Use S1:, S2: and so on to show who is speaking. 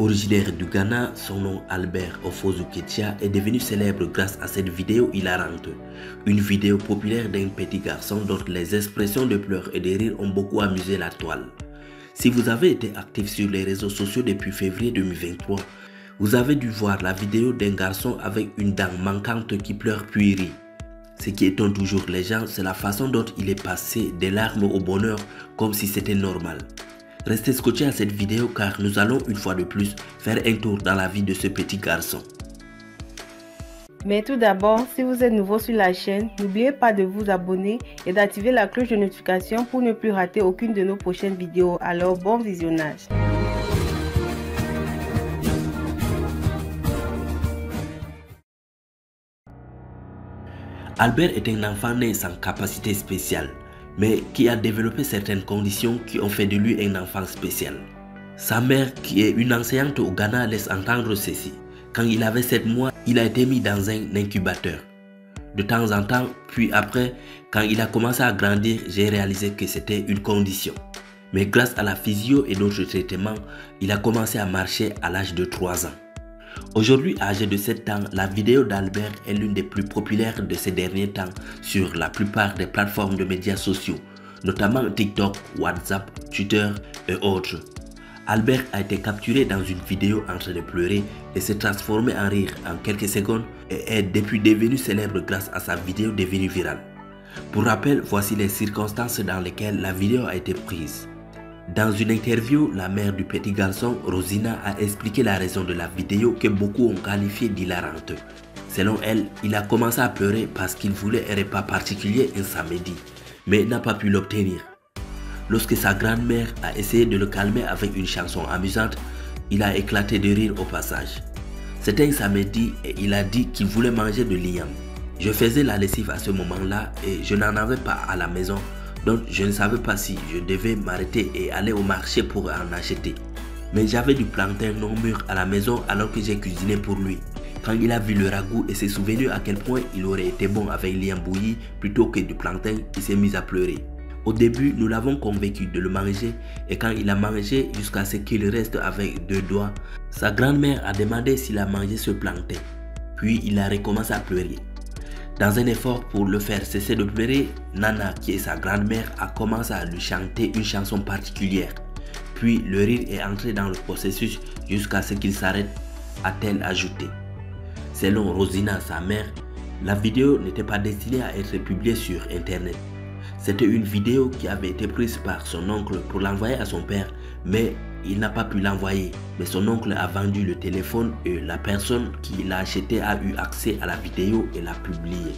S1: Originaire du Ghana, son nom Albert Ofosu-Ketia est devenu célèbre grâce à cette vidéo hilarante. Une vidéo populaire d'un petit garçon dont les expressions de pleurs et de rires ont beaucoup amusé la toile. Si vous avez été actif sur les réseaux sociaux depuis février 2023, vous avez dû voir la vidéo d'un garçon avec une dent manquante qui pleure puis rit. Ce qui étonne toujours les gens, c'est la façon dont il est passé des larmes au bonheur comme si c'était normal. Restez scotchés à cette vidéo car nous allons une fois de plus faire un tour dans la vie de ce petit garçon.
S2: Mais tout d'abord, si vous êtes nouveau sur la chaîne, n'oubliez pas de vous abonner et d'activer la cloche de notification pour ne plus rater aucune de nos prochaines vidéos. Alors bon visionnage.
S1: Albert est un enfant né sans capacité spéciale, mais qui a développé certaines conditions qui ont fait de lui un enfant spécial. Sa mère, qui est une enseignante au Ghana, laisse entendre ceci. Quand il avait 7 mois, il a été mis dans un incubateur. De temps en temps, puis après, quand il a commencé à grandir, j'ai réalisé que c'était une condition. Mais grâce à la physio et d'autres traitements, il a commencé à marcher à l'âge de 3 ans. Aujourd'hui, âgé de 7 ans, la vidéo d'Albert est l'une des plus populaires de ces derniers temps sur la plupart des plateformes de médias sociaux, notamment TikTok, WhatsApp, Twitter et autres. Albert a été capturé dans une vidéo en train de pleurer et s'est transformé en rire en quelques secondes et est depuis devenu célèbre grâce à sa vidéo devenue virale. Pour rappel, voici les circonstances dans lesquelles la vidéo a été prise. Dans une interview, la mère du petit garçon, Rosina, a expliqué la raison de la vidéo que beaucoup ont qualifiée d'hilarante. Selon elle, il a commencé à pleurer parce qu'il voulait un repas particulier un samedi, mais n'a pas pu l'obtenir. Lorsque sa grand-mère a essayé de le calmer avec une chanson amusante, il a éclaté de rire au passage. C'était un samedi et il a dit qu'il voulait manger de l'igname. Je faisais la lessive à ce moment-là et je n'en avais pas à la maison. Donc je ne savais pas si je devais m'arrêter et aller au marché pour en acheter. Mais j'avais du plantain non mûr à la maison alors que j'ai cuisiné pour lui. Quand il a vu le ragoût et s'est souvenu à quel point il aurait été bon avec l'igname bouilli plutôt que du plantain, il s'est mis à pleurer. Au début, nous l'avons convaincu de le manger et quand il a mangé jusqu'à ce qu'il reste avec 2 doigts, sa grand-mère a demandé s'il a mangé ce plantain. Puis il a recommencé à pleurer. Dans un effort pour le faire cesser de pleurer, Nana, qui est sa grand-mère, a commencé à lui chanter une chanson particulière. Puis le rire est entré dans le processus jusqu'à ce qu'il s'arrête, a-t-elle ajouté. Selon Rosina, sa mère, la vidéo n'était pas destinée à être publiée sur internet. C'était une vidéo qui avait été prise par son oncle pour l'envoyer à son père, mais il n'a pas pu l'envoyer. Mais son oncle a vendu le téléphone et la personne qui l'a acheté a eu accès à la vidéo et l'a publiée.